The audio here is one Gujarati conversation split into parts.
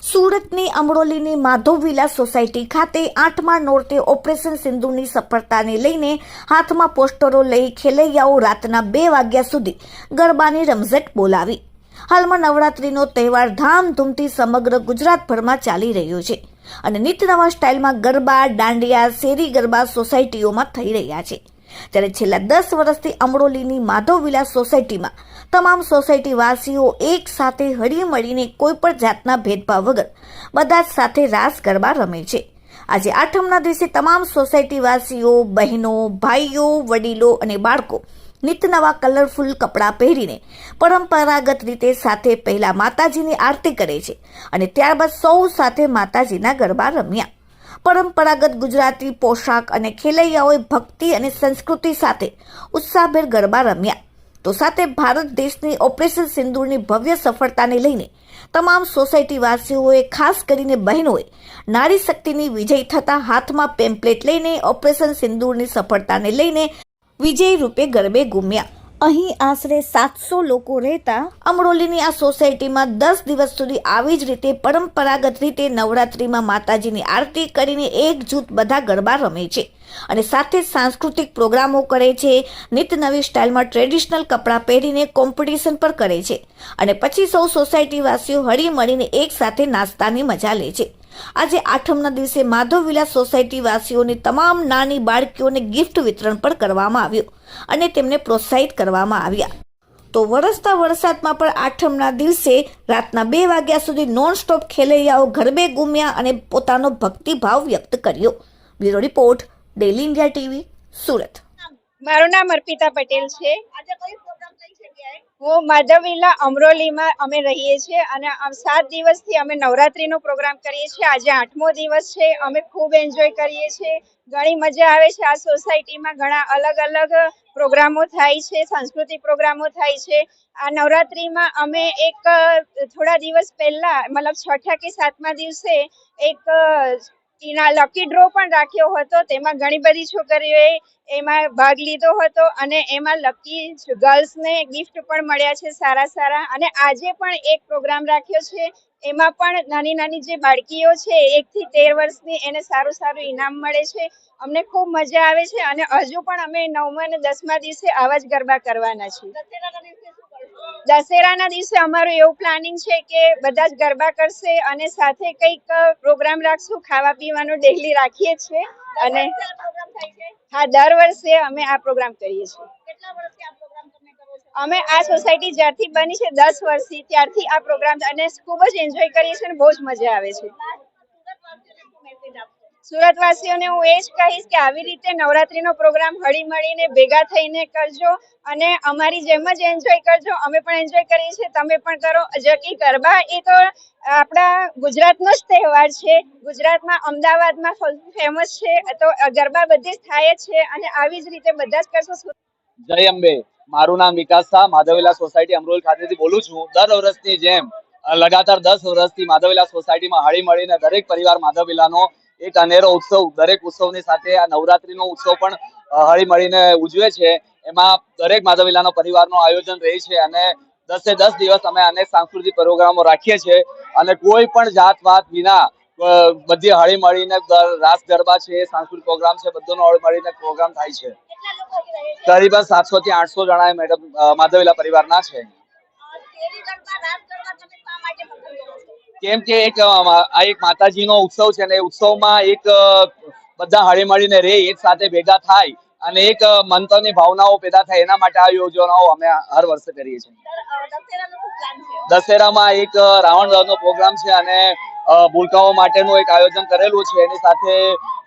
સુરતની અમરોલીની માધવ વિલા સોસાયટી ખાતે 8મા નોરતે ઓપરેશન સિંદૂરની સફળતાને લઈને હાથમાં પોસ્ટરો લઈ ખેલૈયાઓ રાતના 2 વાગ્યા સુધી ગરબાની રમઝટ બોલાવી। હાલમાં નવરાત્રીનો તહેવાર ધામધૂમથી સમગ્ર ગુજરાતભરમાં ચાલી રહ્યો છે અને નિત નવા સ્ટાઇલમાં ગરબા, દાંડિયા, શેરી ગરબા સોસાયટીઓમાં થઈ રહ્યા છે। ત્યારે છેલ્લા 10 વર્ષથી અમરોલીની માધવ વિલા સોસાયટીમાં તમામ સોસાયટી વાસીઓ એક સાથે હળી મળીને કોઈ પણ જાતના ભેદભાવ વગર બધા જ સાથે રાસ ગરબા રમે છે। આજે આઠમના દિવસે તમામ સોસાયટી વાસીઓ, બહેનો, ભાઈઓ, વડીલો અને બાળકો નિત નવા કલરફુલ કપડાં પહેરીને પરંપરાગત રીતે સાથે પહેલા માતાજીની આરતી કરે છે અને ત્યારબાદ સૌ સાથે માતાજીના ગરબા રમ્યા। પરંપરાગત ગુજરાતી પોશાક અને ખેલૈયાઓએ ભક્તિ અને સંસ્કૃતિ સાથે ઉત્સાહભેર ગરબા રમ્યા। તો સાથે ભારત દેશની ઓપરેશન સિંદૂરની ભવ્ય સફળતાને લઈને તમામ સોસાયટી વાસીઓએ, ખાસ કરીને બહેનોએ નારી શક્તિની વિજય થતા હાથમાં પેમ્પલેટ લઈને ઓપરેશન સિંદૂરની સફળતાને લઈને વિજય રૂપે ગરબે ઘૂમ્યા। અહીં આશરે 700 લોકો રહેતા અમરોલીની આ સોસાયટીમાં 10 દિવસ સુધી આવી જ રીતે પરંપરાગત રીતે નવરાત્રીમાં માતાજીની આરતી કરીને એક જૂથ બધા ગરબા રમે છે અને સાથે સાંસ્કૃતિક પ્રોગ્રામો કરે છે। નિત નવી સ્ટાઇલમાં ટ્રેડિશનલ કપડાં પહેરીને કોમ્પિટિશન પર કરે છે અને પછી સૌ સોસાયટી વાસીઓ હળી મળીને એક સાથે નાસ્તાની મજા લે છે। આજે આઠમના દિવસે માધવ વિલા સોસાયટી વાસીઓની તમામ નાની બાળકીઓને ગિફ્ટ વિતરણ પણ કરવામાં આવ્યું અને તેમને પ્રોત્સાહિત કરવામાં આવ્યા। તો વરસતા વરસાદમાં પણ આઠમના દિવસે રાતના 2 વાગ્યા સુધી નોન સ્ટોપ ખેલૈયાઓ ગરબે ઘૂમ્યા અને પોતાનો ભક્તિભાવ વ્યક્ત કર્યો। Bureau report, daily India TV, Surat. મારું નામ અર્પિતા પટેલ છે। હું માધવ વિલા અમરોલીમાં અમે રહીએ છીએ અને 7 દિવસથી અમે નવરાત્રીનો પ્રોગ્રામ કરીએ છીએ। આજે 8મો દિવસ છે। અમે ખૂબ એન્જોય કરીએ છીએ, ઘણી મજા આવે છે। આ સોસાયટીમાં ઘણા અલગ અલગ પ્રોગ્રામો થાય છે, સાંસ્કૃતિક પ્રોગ્રામો થાય છે। આ નવરાત્રીમાં અમે એક થોડા દિવસ પહેલા મતલબ 6ઠા કે 7મા દિવસે એક લકી ડ્રો પણ રાખ્યો હતો। તેમાં ઘણી બધી છોકરીઓએ એમાં ભાગ લીધો હતો અને એમાં લકી ગર્લ્સને ગિફ્ટ પણ મળ્યા છે સારા સારા। અને આજે પણ એક પ્રોગ્રામ રાખ્યો છે, એમાં પણ નાની નાની જે બાળકીઓ છે 1 થી 13 વર્ષની, એને સારું સારું ઇનામ મળે છે। અમને ખૂબ મજા આવે છે અને હજુ પણ અમે 9મા અને 10મા દિવસે આવા જ ગરબા કરવાના છીએ। દશેરાના દિવસે અમારું એવું પ્લાનિંગ છે કે બધા જ ગરબા કરશે અને સાથે કંઈક પ્રોગ્રામ રાખશું, ખાવા પીવાનું ડેલી રાખીએ છીએ। અને હા, દર વર્ષે અમે આ પ્રોગ્રામ કરીએ છીએ। અમે આ સોસાયટી જ્યારથી બની છે 10 વર્ષથી, ત્યારથી આ પ્રોગ્રામ અને ખૂબ જ એન્જોય કરીએ છીએ અને બહુ જ મજા આવે છે। સુરતવાસીઓને હું એ જ કહીશ કે આવી રીતે નવરાત્રીનો પ્રોગ્રામ હળી મળીને ભેગા થઈને કરજો અને અમારી જેમ જ એન્જોય કરજો। અમે પણ એન્જોય કરીએ છીએ, તમે પણ કરો। જકી ગરબા એ તો આપણા ગુજરાતનો જ તહેવાર છે। ગુજરાતમાં અમદાવાદમાં સૌથી ફેમસ છે, તો ગરબા બધે જ થાય જ છે અને આવી જ રીતે બધા જ કરશો। જય અંબે। મારું નામ વિકાસ શાહ, માધવ વિલા સોસાયટી અમરોલ ખાતેથી બોલું છું। દર વર્ષની જેમ લગાતાર 10 વર્ષથી માધવ વિલા સોસાયટીમાં હળી મળીને દરેક પરિવાર માધવ વિલાનો એક અનેરો ઉત્સવ, દરેક ઉત્સવની સાથે આ નવરાત્રીનો ઉત્સવ પણ હળી મળીને ઉજવે છે। એમાં દરેક માધવ વિલાનો પરિવારનું આયોજન રહે છે અને 10 દિવસ અમે અનેક સાંસ્કૃતિક પ્રોગ્રામો રાખીએ છીએ અને કોઈ પણ જાત વાત વિના બધી હળી મળીને રાસ ગરબા છે, સાંસ્કૃતિક પ્રોગ્રામ છે, બધોનો હળી મળીને પ્રોગ્રામ થાય છે। કરીબન 700 થી 800 જણા મેડમ માધવ વિલા પરિવારના છે। કેમ કે આ એક માતાજીનો ઉત્સવ છે અને ઉત્સવમાં એક બધા હળી મળીને રહે, એક સાથે ભેગા થાય અને એક મંત્રની ભાવનાઓ પેદા થાય, એના માટે આ યોજનાઓ અમે હર વર્ષે કરીએ છીએ। દશેરામાં એક રાવણ દહનનો પ્રોગ્રામ છે અને ભૂલકાઓ માટેનું એક આયોજન કરેલું છે। એની સાથે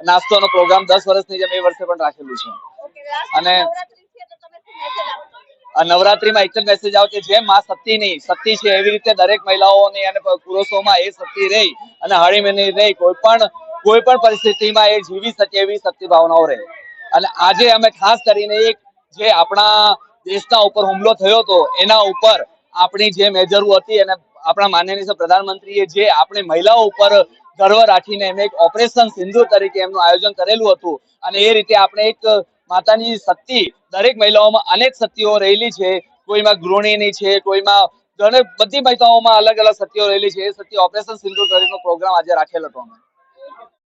નાસ્તોનો પ્રોગ્રામ 10 વર્ષની જેમ એ વર્ષે પણ રાખેલું છે। અને નવરાત્રીમાં એક જ મેસેજ આવે કે જેમ માં શક્તિ છે એવી રીતે દરેક મહિલાઓની અને પુરુષોમાં એ શક્તિ રહી અને હળી મળીને રહી, કોઈ પણ પરિસ્થિતિમાં એ જીવી શકે એવી શક્તિ ભાવનાઓ રહે। અને આજે અમે ખાસ કરીને એક જે આપણા દેશના ઉપર હુમલો થયો હતો એના ઉપર આપણી જે મેજરો હતી અને આપણા માનનીય પ્રધાનમંત્રીએ જે આપણી મહિલાઓ ઉપર ગર્વ રાખીને એમને એક ઓપરેશન સિંદૂર તરીકે એમનું આયોજન કરેલું હતું અને એ રીતે આપણે એક માતાની શક્તિ, દરેક મહિલાઓમાં અનેક શક્તિઓ રહેલી છે, કોઈમાં ગૃહિણીની છે, કોઈમાં ઘણી બધી મહિલાઓમાં અલગ અલગ સત્યો રહેલી છે. એ સત્ય ઓપરેશન સિંદૂર કરીને પ્રોગ્રામ આજે રાખેલ હતો અમે.